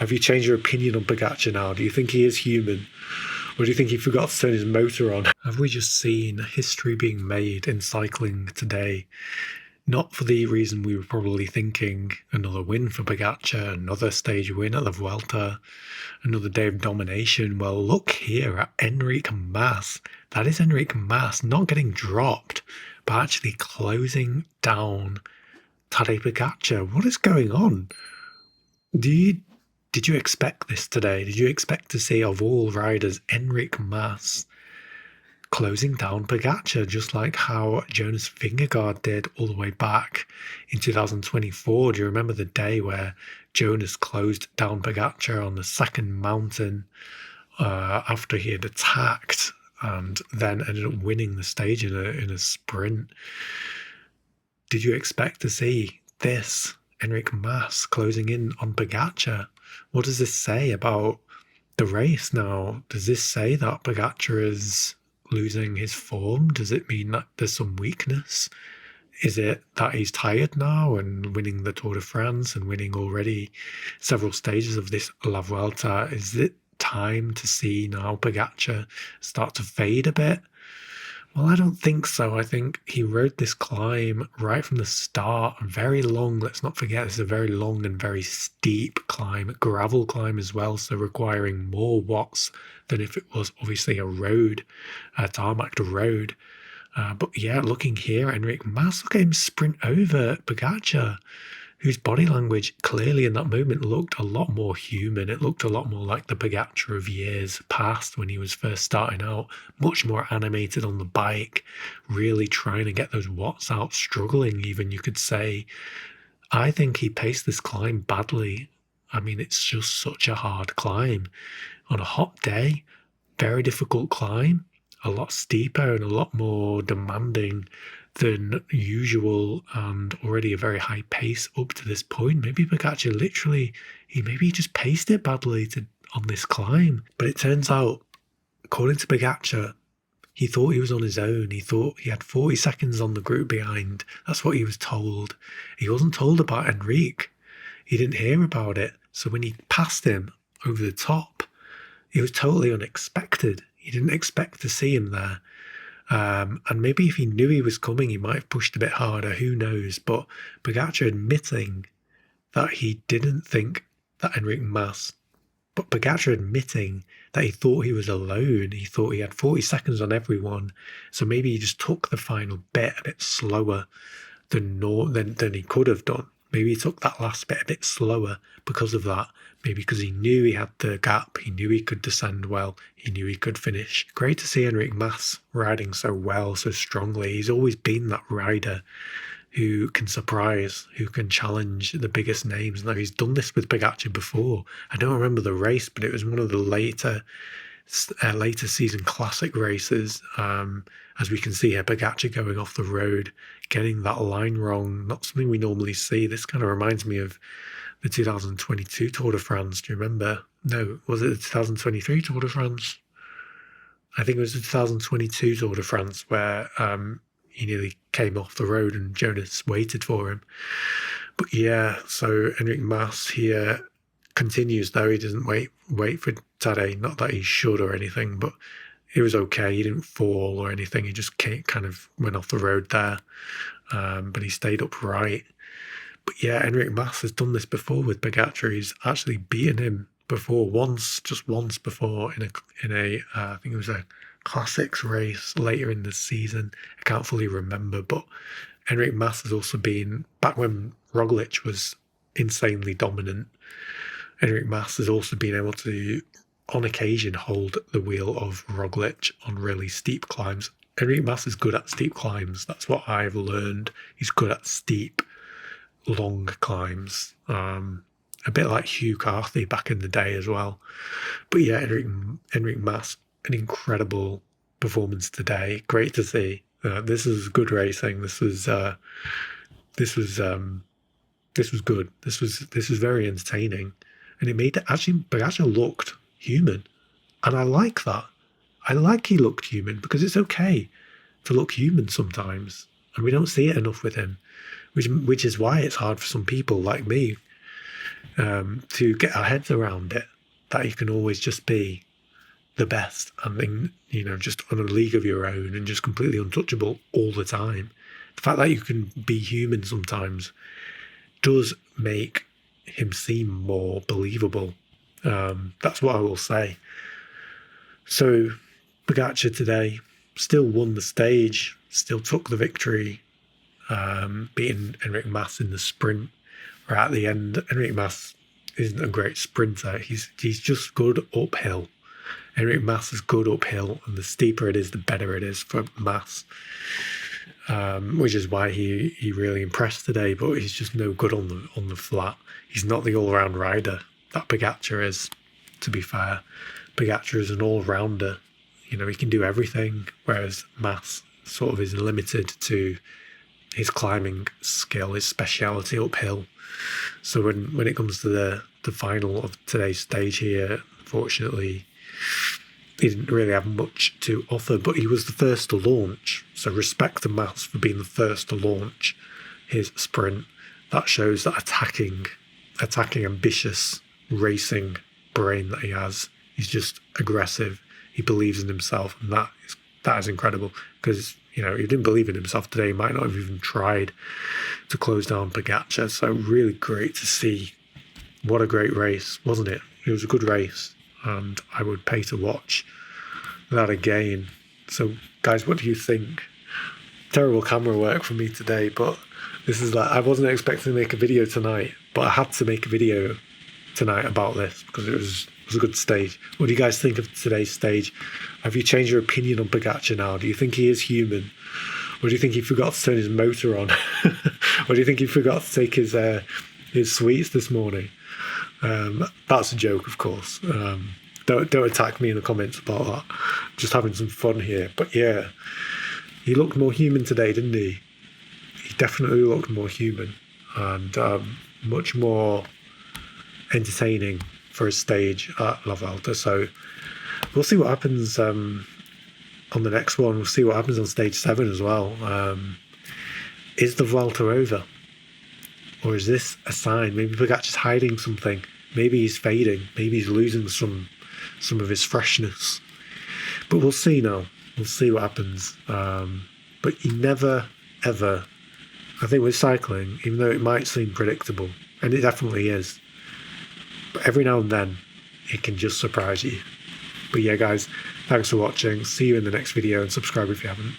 Have you changed your opinion on Pogacar now? Do you think he is human? Or do you think he forgot to turn his motor on? Have we just seen history being made in cycling today? Not for the reason we were probably thinking, another win for Pogacar, another stage win at the Vuelta, another day of domination. Well, look here at Enric Mas. That is Enric Mas not getting dropped, but actually closing down Tadej Pogacar. What is going on? Did you expect this today? Did you expect to see, of all riders, Enric Mas closing down Pogacar, just like how Jonas Vingegaard did all the way back in 2024? Do you remember the day where Jonas closed down Pogacar on the second mountain after he had attacked and then ended up winning the stage in a sprint? Did you expect to see this? Enric Mas closing in on Pogacar. What does this say about the race now? Does this say that Pogacar is losing his form? Does it mean that there's some weakness? Is it that he's tired now and winning the Tour de France and winning already several stages of this La Vuelta? Is it time to see now Pogacar start to fade a bit? Well, I don't think so. I think he rode this climb right from the start. Very long, let's not forget, this is a very long and very steep climb, a gravel climb as well, so requiring more watts than if it was obviously a road, a tarmac road. But yeah, looking here, Enric Mas, look at him sprint over Pogacar, whose body language clearly in that moment looked a lot more human. It looked a lot more like the Pogacar of years past when he was first starting out, much more animated on the bike, really trying to get those watts out, struggling even, you could say. I think he paced this climb badly. I mean, it's just such a hard climb. On a hot day, very difficult climb, a lot steeper and a lot more demanding than usual, and already a very high pace up to this point. Maybe Pogacar literally, he just paced it badly on this climb. But it turns out, according to Pogacar, he thought he was on his own. He thought he had 40 seconds on the group behind. That's what he was told. He wasn't told about Enric. He didn't hear about it. So when he passed him over the top, it was totally unexpected. He didn't expect to see him there. And maybe if he knew he was coming, he might have pushed a bit harder, who knows. But Pogacar admitting that he didn't think that Enric Mas, but Pogacar admitting that he thought he was alone. He thought he had 40 seconds on everyone. So maybe he just took the final bit a bit slower than he could have done. Maybe he took that last bit a bit slower because of that. Maybe because he knew he had the gap. He knew he could descend well. He knew he could finish. Great to see Enric Mas riding so well, so strongly. He's always been that rider who can surprise, who can challenge the biggest names. Now, he's done this with Pogacar before. I don't remember the race, but it was one of the later season classic races. As we can see here, Pogacar going off the road, getting that line wrong, not something we normally see. This kind of reminds me of the 2022 Tour de France. Do you remember? No, was it the 2023 Tour de France? I think it was the 2022 Tour de France where he nearly came off the road and Jonas waited for him. But yeah, so Enric Mas here continues, though. He doesn't wait for Tadej. Not that he should or anything, but it was okay. He didn't fall or anything. He just kind of went off the road there, but he stayed upright. But yeah, Enric Mas has done this before with Pogacar. He's actually beaten him before, just once before in a I think it was a classics race later in the season. I can't fully remember, but Enric Mas has also been, back when Roglic was insanely dominant, Enric Mas has also been able to, on occasion, hold the wheel of Roglic on really steep climbs. Enric Mas is good at steep climbs. That's what I've learned. He's good at steep, long climbs. A bit like Hugh Carthy back in the day as well. But yeah, Enric Mas, an incredible performance today. Great to see. This is good racing. This was good. This was very entertaining, and it made Pogacar looked human, and I like that. I like he looked human, because it's okay to look human sometimes, and we don't see it enough with him, which is why it's hard for some people like me to get our heads around it, that you can always just be the best and then, just on a league of your own and just completely untouchable all the time. The fact that you can be human sometimes does make him seem more believable. That's what I will say. So Pogacar today still won the stage, still took the victory, beating Enric Mas in the sprint. Or at the end, Enric Mas isn't a great sprinter. He's just good uphill. Enric Mas is good uphill, and the steeper it is, the better it is for Mas. Which is why he really impressed today. But he's just no good on the flat. He's not the all-round rider that Pogacar is. To be fair, Pogacar is an all-rounder. He can do everything, whereas Mas sort of is limited to his climbing skill, his speciality uphill. So when it comes to the final of today's stage here, unfortunately, he didn't really have much to offer, but he was the first to launch. So respect to Mas for being the first to launch his sprint. That shows that attacking, ambitious, racing brain that he has. He's just aggressive. He believes in himself, and that is incredible. Because he didn't believe in himself today, he might not have even tried to close down Pogacar. So really great to see. What a great race, wasn't it? It was a good race, and I would pay to watch that again. So guys, what do you think? Terrible camera work for me today, but this is I wasn't expecting to make a video tonight, but I had to make a video tonight about this because it was a good stage. What do you guys think of today's stage? Have you changed your opinion on Pogacar now? Do you think he is human? Or do you think he forgot to turn his motor on? Or do you think he forgot to take his sweets this morning? That's a joke, of course. Don't attack me in the comments about that. Just having some fun here. But yeah, he looked more human today, didn't he? He definitely looked more human and much more entertaining for a stage at La Vuelta. So we'll see what happens on the next one. We'll see what happens on stage 7 as well. Is the Vuelta over? Or is this a sign? Maybe Pogacar's hiding something. Maybe he's fading. Maybe he's losing some of his freshness. But we'll see now. We'll see what happens. But you never, ever... I think with cycling, even though it might seem predictable, and it definitely is, but every now and then, it can just surprise you. But yeah, guys, thanks for watching. See you in the next video, and subscribe if you haven't.